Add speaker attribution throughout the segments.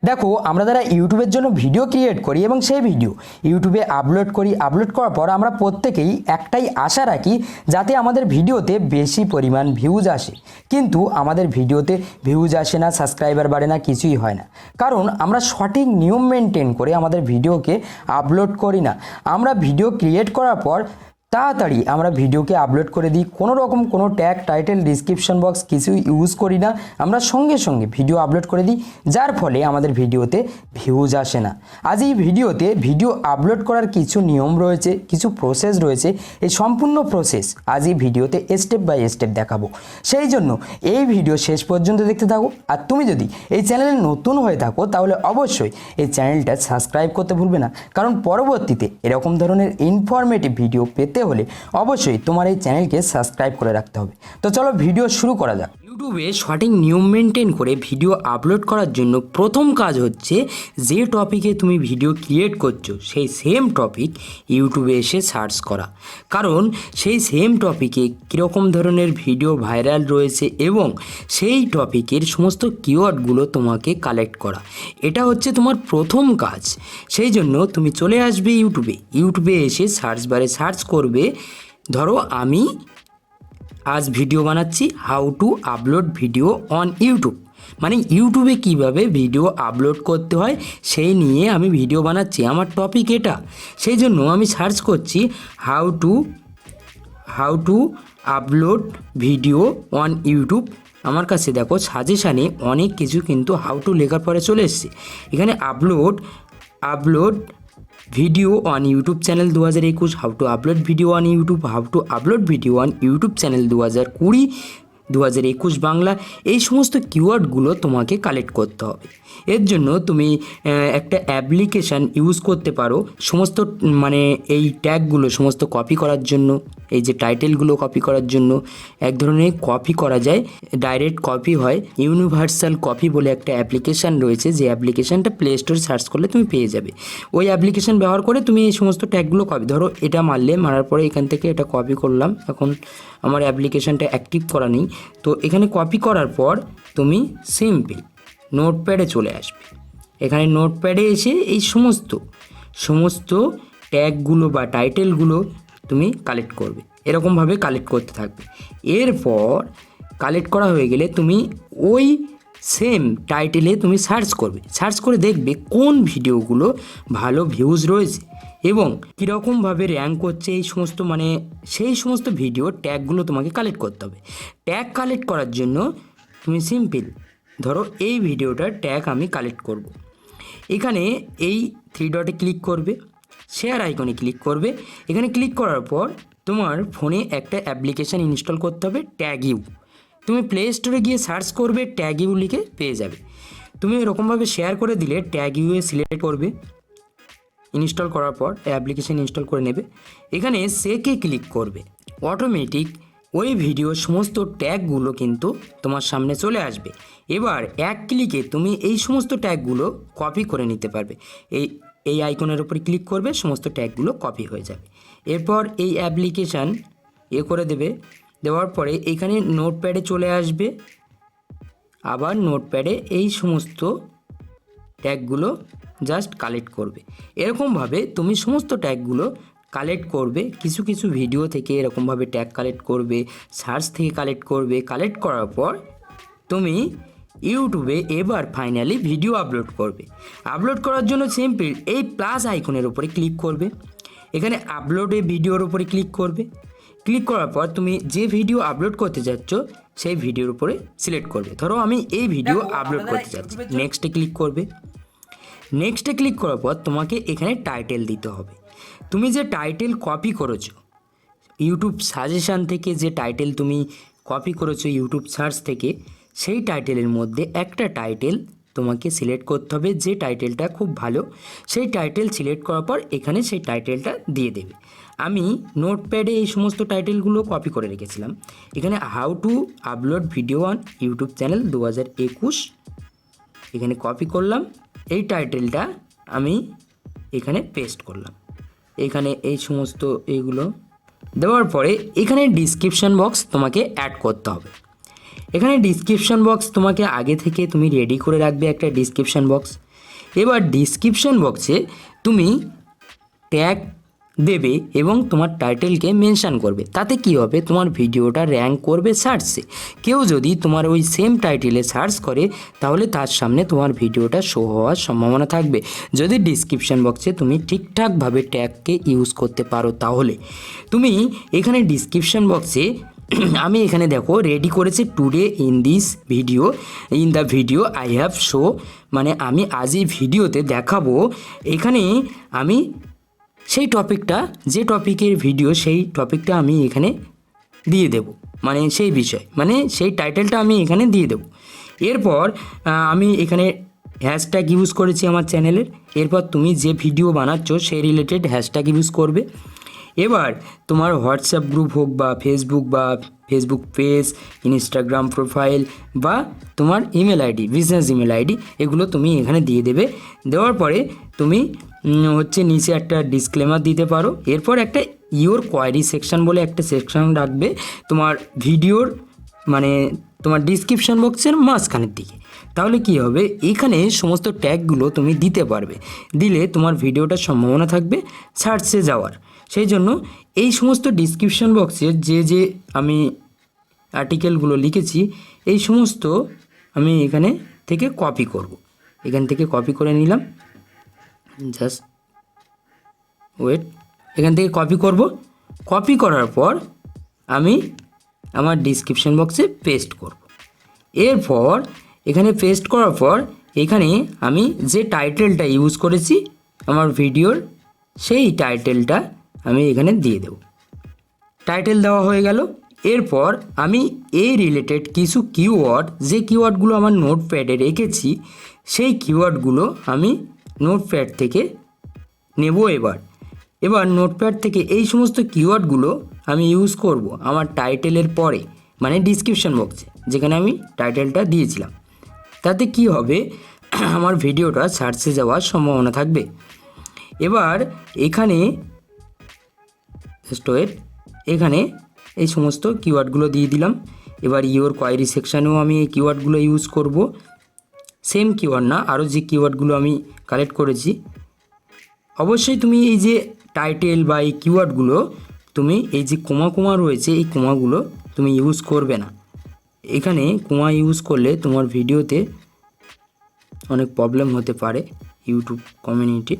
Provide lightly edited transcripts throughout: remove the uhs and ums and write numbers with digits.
Speaker 1: দেখো আমরা যারা ইউটিউবের জন্য ভিডিও ক্রিয়েট করি এবং সেই ভিডিও ইউটিউবে আপলোড করি, আপলোড করার পর আমরা প্রত্যেকেই একটাই আশা রাখি যাতে আমাদের ভিডিওতে বেশি পরিমাণ ভিউজ আসে, কিন্তু আমাদের ভিডিওতে ভিউজ আসে না, সাবস্ক্রাইবার বাড়ে না, কিছুই হয় না। কারণ আমরা সঠিক নিয়ম মেনটেন করে আমাদের ভিডিওকে আপলোড করি না। আমরা ভিডিও ক্রিয়েট করার পর তাড়াতাড়ি আমরা ভিডিওকে আপলোড করে দিই, কোনো রকম কোনো ট্যাগ, টাইটেল, ডিসক্রিপশন বক্স কিছু ইউজ করি না, আমরা সঙ্গে সঙ্গে ভিডিও আপলোড করে দিই, যার ফলে আমাদের ভিডিওতে ভিউজ আসে না। আজ এই ভিডিওতে ভিডিও আপলোড করার কিছু নিয়ম রয়েছে, কিছু প্রসেস রয়েছে। এই সম্পূর্ণ প্রসেস আজ এই ভিডিওতে স্টেপ বাই স্টেপ দেখাবো। সেই জন্য এই ভিডিও শেষ পর্যন্ত দেখতে থাকো। আর তুমি যদি এই চ্যানেলে নতুন হয়ে থাকো তাহলে অবশ্যই এই চ্যানেলটা সাবস্ক্রাইব করতে ভুলবে না, কারণ পরবর্তীতে এরকম ধরনের ইনফরমেটিভ ভিডিও পেতে হলে অবশ্যই তোমার এই চ্যানেলকে সাবস্ক্রাইব করে রাখতে হবে। তো চলো ভিডিও শুরু করা যাক। ইউটিউবে সঠিক নিয়ম মেনটেন করে ভিডিও আপলোড করার জন্য প্রথম কাজ হচ্ছে যে টপিকে তুমি ভিডিও ক্রিয়েট করছো সেই সেম টপিক ইউটিউবে এসে সার্চ করা। কারণ সেই সেম টপিকে কীরকম ধরনের ভিডিও ভাইরাল রয়েছে এবং সেই টপিকের সমস্ত কিওয়ার্ডগুলো তোমাকে কালেক্ট করা, এটা হচ্ছে তোমার প্রথম কাজ। সেই জন্য তুমি চলে আসবে ইউটিউবে এসে সার্চ বারে সার্চ করবে, ধরো আমি আজ ভিডিও বানাচ্ছি how to upload video on YouTube, মানে ইউটিউবে কিভাবে ভিডিও আপলোড করতে হয় সেই নিয়ে আমি ভিডিও বানাচ্ছি, আমার টপিক এটা। সেই জন্য আমি সার্চ করছি how to upload video on YouTube. আমার কাছে দেখো সাজেশানে অনেক কিছু কিন্তু হাউ টু লেখার পরে চলে এসছে। এখানে upload video on YouTube channel 2021, how to upload video on YouTube, how to upload video on YouTube channel 2020, 2021 Bangla, এই সমস্ত কিওয়ার্ডগুলো তোমাকে কালেক্ট করতে হবে। এর জন্য তুমি একটা অ্যাপ্লিকেশান ইউজ করতে পারো সমস্ত মানে এই ট্যাগগুলো সমস্ত কপি করার জন্য। এই যে টাইটেলগুলো কপি করার জন্য এক ধরনের কপি করা যায়, ডাইরেক্ট কপি হয়। ইউনিভার্সাল কপি বলে একটা অ্যাপ্লিকেশান রয়েছে, যে অ্যাপ্লিকেশানটা প্লে স্টোরে সার্চ করলে তুমি পেয়ে যাবে। ওই অ্যাপ্লিকেশান ব্যবহার করে তুমি এই সমস্ত ট্যাগগুলো কপি, ধরো এটা মারার পরে এখান থেকে এটা কপি করলাম। এখন আমার অ্যাপ্লিকেশানটা অ্যাক্টিভ করা নেই, তো এখানে কপি করার পর তুমি সিম্পল নোটপ্যাডে চলে আসবে। এখানে নোটপ্যাডে এসে এই সমস্ত ট্যাগগুলো বা টাইটেলগুলো তুমি কালেক্ট করবে, এরকমভাবে কালেক্ট করতে থাকবে। এরপর কালেক্ট করা হয়ে গেলে তুমি ওই সেম টাইটেলে তুমি সার্চ করবে, সার্চ করে দেখবে কোন ভিডিওগুলো ভালো ভিউজ রয়েছে এবং কীরকমভাবে র্যাঙ্ক করছে, এই সমস্ত মানে সেই সমস্ত ভিডিও ট্যাগগুলো তোমাকে কালেক্ট করতে হবে। ট্যাগ কালেক্ট করার জন্য তুমি সিম্পল ধরো এই ভিডিওটার ট্যাগ আমি কালেক্ট করব। এখানে এই 3 ডটে ক্লিক করবে, শেয়ার আইকনে ক্লিক করবে। এখানে ক্লিক করার পর তোমার ফোনে একটা অ্যাপ্লিকেশান ইনস্টল করতে হবে, ট্যাগ ইউ। তুমি প্লে স্টোরে গিয়ে সার্চ করবে, ট্যাগ ইউ লিখে পেয়ে যাবে। তুমি এরকমভাবে শেয়ার করে দিলে ট্যাগ ইউ এ সিলেক্ট করবে। ইনস্টল করার পর অ্যাপ্লিকেশান ইনস্টল করে নেবে। এখানে সেকে ক্লিক করবে, অটোমেটিক ওই ভিডিওর সমস্ত ট্যাগগুলো কিন্তু তোমার সামনে চলে আসবে। এবার এক ক্লিকে তুমি এই সমস্ত ট্যাগগুলো কপি করে নিতে পারবে। এই আইকনের উপরে ক্লিক করবে, সমস্ত ট্যাগগুলো কপি হয়ে যাবে। এরপর এই অ্যাপ্লিকেশান করে দেবে, দেওয়ার পরে এখানে নোটপ্যাডে চলে আসবে। আবার নোটপ্যাডে এই সমস্ত ট্যাগগুলো জাস্ট কালেক্ট করবে। এরকমভাবে তুমি সমস্ত ট্যাগগুলো কালেক্ট করবে। কিছু কিছু ভিডিও থেকে এরকমভাবে ট্যাগ কালেক্ট করবে, সার্চ থেকে কালেক্ট করবে। কালেক্ট করার পর তুমি ইউটিউবে এবার ফাইনালি ভিডিও আপলোড করবে। আপলোড করার জন্য সিম্পল এই প্লাস আইকনের উপরে ক্লিক করবে। এখানে আপলোডে ভিডিওর উপরে ক্লিক করবে। ক্লিক করার পর তুমি যে ভিডিও আপলোড করতে যাচ্ছ সেই ভিডিওর উপরে সিলেক্ট করবে। ধরো আমি এই ভিডিও আপলোড করতে যাচ্ছি, নেক্সটে ক্লিক করবে। নেক্সটে ক্লিক করার পর তোমাকে এখানে টাইটেল দিতে হবে। তুমি যে টাইটেল কপি করেছো ইউটিউব সাজেশান থেকে, যে টাইটেল তুমি কপি করেছো ইউটিউব সার্চ থেকে, সেই টাইটেলের মধ্যে একটা টাইটেল তোমাকে সিলেক্ট করতে হবে, যে টাইটেলটা খুব ভালো। সেই টাইটেল সিলেক্ট করার পর এখানে সেই টাইটেলটা দিয়ে দেবে। আমি নোটপ্যাডে এই সমস্ত টাইটেলগুলো কপি করে রেখেছিলাম। এখানে how to upload video on YouTube channel 2021 এখানে কপি করলাম। এই টাইটেলটা আমি এখানে পেস্ট করলাম। এখানে এই সমস্ত এইগুলো দেওয়ার পরে এখানে ডিসক্রিপশান বক্স তোমাকে অ্যাড করতে হবে। এখানে ডিসক্রিপশান বক্স তোমাকে আগে থেকে তুমি রেডি করে রাখবে একটা ডিসক্রিপশান বক্স। এবার ডিসক্রিপশন বক্সে তুমি ট্যাগ দেবে এবং তোমার টাইটেলকে মেনশন করবে। তাতে কি হবে, তোমার ভিডিওটা র্যাঙ্ক করবে সার্চে। কেউ যদি তোমার ওই সেম টাইটেলে সার্চ করে তাহলে তার সামনে তোমার ভিডিওটা শো হওয়ার সম্ভাবনা থাকবে, যদি ডিসক্রিপশন বক্সে তুমি ঠিকঠাকভাবে ট্যাগকে ইউজ করতে পারো। তাহলে তুমি এখানে ডিসক্রিপশন বক্সে আমি এখানে দেখো রেডি করেছি today in the video I have show, মানে আমি আজ এই ভিডিওতে দেখাবো। এখানে আমি সেই টপিকটা, যে টপিকের ভিডিও সেই টপিকটা আমি এখানে দিয়ে দেব, মানে সেই বিষয়, মানে সেই টাইটেলটা আমি এখানে দিয়ে দেব। এরপর আমি এখানে হ্যাশট্যাগ ইউজ করেছি আমার চ্যানেলের। এরপর তুমি যে ভিডিও বানাচ্ছ সেই রিলেটেড হ্যাশট্যাগ ইউজ করবে। এবার তোমার হোয়াটসঅ্যাপ গ্রুপ হোক বা ফেসবুক পেজ, ইনস্টাগ্রাম প্রোফাইল বা তোমার email ID, business email ID, এগুলো তুমি এখানে দিয়ে দেবে। দেওয়ার পরে তুমি নিচে একটা ডিসক্লেমার দিতে পারো। এরপর একটা ইওর কোয়ারি সেকশন বলে একটা সেকশন রাখবে তোমার ভিডিওর, মানে তোমার ডিসক্রিপশন বক্সের মাঝখানের দিকে। তাহলে কি হবে, এখানে সমস্ত ট্যাগগুলো তুমি দিতে পারবে। দিলে তোমার ভিডিওটার সম্ভাবনা থাকবে সার্চে যাওয়ার। সেই জন্য এই সমস্ত ডিসক্রিপশন বক্সের যে আমি আর্টিকেলগুলো লিখেছি এই সমস্ত আমি এখানে থেকে কপি করব। এখান থেকে কপি করে নিলাম, জাস্ট ওয়েট, এখান থেকে কপি করব। কপি করার পর আমি আমার ডিসক্রিপশন বক্সে পেস্ট করব। এরপর এখানে পেস্ট করার পর এখানে আমি যে টাইটেলটা ইউজ করেছি আমার ভিডিওর, সেই টাইটেলটা আমি এখানে দিয়ে দেব। টাইটেল দেওয়া হয়ে গেল। এরপর আমি এই রিলেটেড কিছু কিওয়ার্ড, যে কিওয়ার্ডগুলো আমার নোটপ্যাডে রেখেছি সেই কিওয়ার্ডগুলো আমি নোটপ্যাড থেকে নেব। এবার নোটপ্যাড থেকে এই সমস্ত কিওয়ার্ডগুলো আমি ইউজ করব আমার টাইটেলের পরে, মানে ডিসক্রিপশন বক্সে যেখানে আমি টাইটেলটা দিয়েছিলাম। তাতে কি হবে, আমার ভিডিওটা সার্চে যাওয়ার সম্ভাবনা থাকবে। এবার এখানে এখানে এই সমস্ত কিওয়ার্ডগুলো দিয়ে দিলাম। এবার ইওর কোয়ারি সেকশানেও আমি এই কিওয়ার্ডগুলো ইউজ করব। সেম কিওয়ার্ড না, আরও যে কিওয়ার্ডগুলো আমি কালেক্ট করেছি। অবশ্যই তুমি এই যে টাইটেল বা এই কিওয়ার্ডগুলো, তুমি এই যে কোমা রয়েছে এই কোমাগুলো তুমি ইউজ করবে না। এখানে কোমা ইউজ করলে তোমার ভিডিওতে অনেক প্রবলেম হতে পারে ইউটিউব কমিউনিটি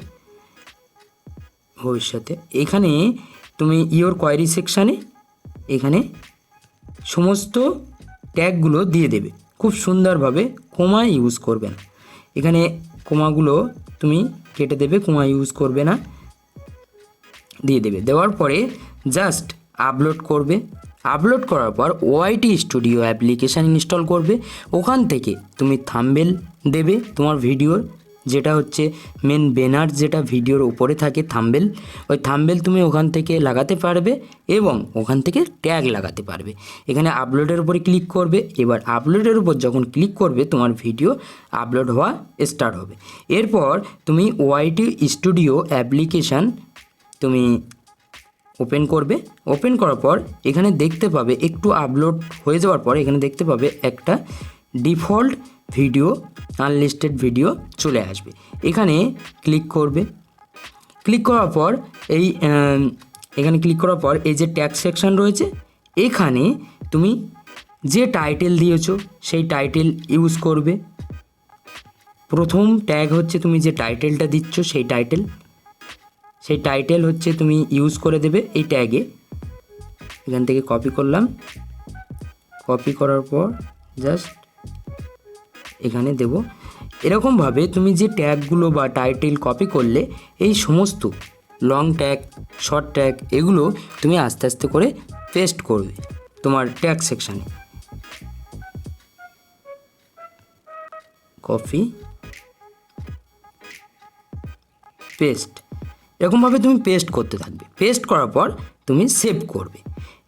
Speaker 1: ভবিষ্যতে। এখানে তুমি ইওর কোয়ারি সেকশানে এখানে সমস্ত ট্যাগগুলো দিয়ে দেবে খুব সুন্দরভাবে, কোমা ইউজ করবে না। এখানে কোমাগুলো তুমি কেটে দেবে, কোমা ইউজ করবে না, দিয়ে দেবে। দেওয়ার পরে জাস্ট আপলোড করবে। আপলোড করার পর ওআইটি স্টুডিও অ্যাপ্লিকেশান ইনস্টল করবে। ওখান থেকে তুমি থাম্বনেল দেবে তোমার ভিডিওর, যেটা হচ্ছে মেন ব্যানার, যেটা ভিডিওর উপরে থাকে থাম্বনেল। ওই থাম্বনেল তুমি ওখান থেকে লাগাতে পারবে এবং ওখান থেকে ট্যাগ লাগাতে পারবে। এখানে আপলোডের উপরে ক্লিক করবে। এবার আপলোডের উপর যখন ক্লিক করবে তোমার ভিডিও আপলোড হওয়া স্টার্ট হবে। এরপর তুমি ওআইটি স্টুডিও অ্যাপ্লিকেশান তুমি ওপেন করবে। ওপেন করার পর এখানে দেখতে পাবে, একটু আপলোড হয়ে যাওয়ার পর এখানে দেখতে পাবে একটা ডিফল্ট ভিডিও, আনলিস্টেড ভিডিও চলে আসবে। এখানে ক্লিক করবে। ক্লিক করার পর এখানে ক্লিক করার পর এই যে ট্যাগ সেকশন রয়েছে, এখানে তুমি যে টাইটেল দিয়েছো সেই টাইটেল ইউজ করবে। প্রথম ট্যাগ হচ্ছে তুমি যে টাইটেলটা দিচ্ছ সেই টাইটেল হচ্ছে তুমি ইউজ করে দেবে এই ট্যাগে। এখান থেকে কপি করলাম। কপি করার পর জাস্ট এখানে দেব। এরকমভাবে তুমি যে ট্যাগগুলো বা টাইটেল কপি করলে এই সমস্ত লং ট্যাগ, শর্ট ট্যাগ, এগুলো তুমি আস্তে আস্তে করে পেস্ট করবে তোমার ট্যাগ সেকশানে। কপি পেস্ট, এরকমভাবে তুমি পেস্ট করতে থাকবে। পেস্ট করার পর তুমি সেভ করবে।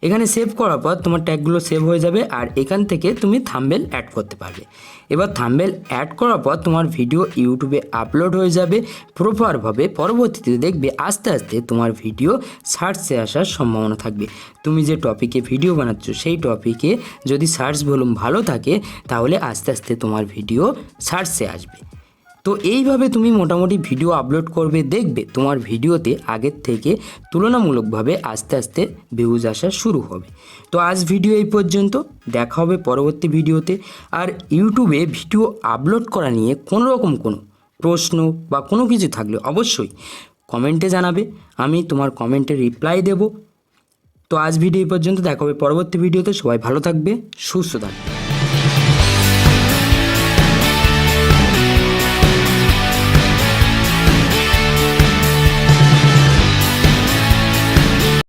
Speaker 1: এখানে সেভ করার পর তোমার ট্যাগগুলো সেভ হয়ে যাবে আর এখান থেকে তুমি থাম্বনেল অ্যাড করতে পারবে। এবার থাম্বনেল অ্যাড করার পর তোমার ভিডিও ইউটিউবে আপলোড হয়ে যাবে প্রপারভাবে। পরবর্তীতে দেখবে আস্তে আস্তে তোমার ভিডিও সার্চে আসার সম্ভাবনা থাকবে। তুমি যে টপিকে ভিডিও বানাচ্ছ সেই টপিকে যদি সার্চ ভলিউম ভালো থাকে তাহলে আস্তে আস্তে তোমার ভিডিও সার্চে আসবে। তো এইভাবে তুমি মোটামুটি ভিডিও আপলোড করবে, দেখবে তোমার ভিডিওতে আগের থেকে তুলনামূলকভাবে আস্তে আস্তে ভিউজ আসা শুরু হবে। তো আজ ভিডিও এই পর্যন্ত, দেখা হবে পরবর্তী ভিডিওতে। আর ইউটিউবে ভিডিও আপলোড করা নিয়ে কোনো রকম কোনো প্রশ্ন বা কোনো কিছু থাকলে অবশ্যই কমেন্টে জানাবে, আমি তোমার কমেন্টে রিপ্লাই দেব। তো আজ ভিডিও এই পর্যন্ত, দেখা হবে পরবর্তী ভিডিওতে। সবাই ভালো থাকবে, সুস্থ থাকবে।